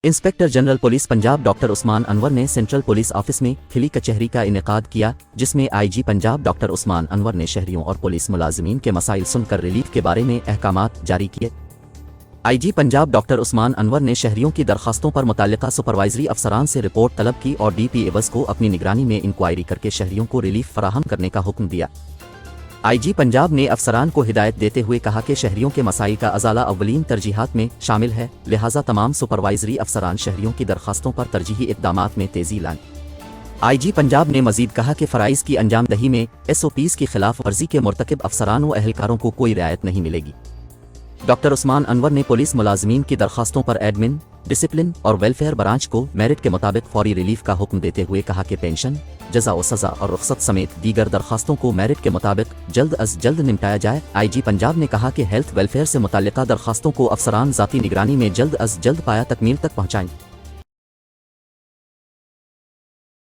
Inspector general police Punjab doctor Usman Anwar ने central police office में खिली कचहरी का इनेकाद किया, जिसमें आईजी पंजाब डॉक्टर उस्मान अनवर ने शहरियों और पुलिस मुलाजिमीन के मसाइल सुनकर रिलीफ के बारे में अहकामात जारी किए। आईजी पंजाब डॉक्टर उस्मान अनवर ने शहरियों की दरखास्तों पर मुतल्लिका सुपरवाइजरी अफसरान से रिपोर्ट तलब की और DP एवज को अपनी निगरानी में इंक्वायरी करके शहरियों को रिलीफ फराहम करने का हुक्म दिया। आईजी पंजाब ने अफसरान को हिदायत देते हुए कहा कि शहरियों के मसाइल का अजाला अव्वलीन तरजीहात में शामिल है, लिहाजा तमाम सुपरवाइजरी अफसरान शहरियों की दरखास्तों पर तरजीही इक़दामात में तेज़ी लाएं। आईजी पंजाब ने मजीद कहा कि फ़राइज़ की अंजामदही में SOPs की खिलाफ वर्जी के मुर्तकिब अफसरान व अहलकारों को कोई रियायत नहीं मिलेगी। डॉक्टर उस्मान अनवर ने पुलिस मुलाजमीन की दरखास्तों पर एडमिन, डिसिप्लिन और वेलफेयर ब्रांच को मेरिट के मुताबिक फौरी रिलीफ का हुक्म देते हुए कहा कि पेंशन, जज़ा व सज़ा और रुख्सत समेत दीगर दरखास्तों को मेरिट के मुताबिक जल्द अज जल्द निपटाया जाए। आईजी पंजाब ने कहा कि हेल्थ वेलफेयर से मुतल्लिका दरखास्तों को अफसरान ज़ाती निगरानी में जल्द अज जल्द पाया तकमील तक पहुँचाएं।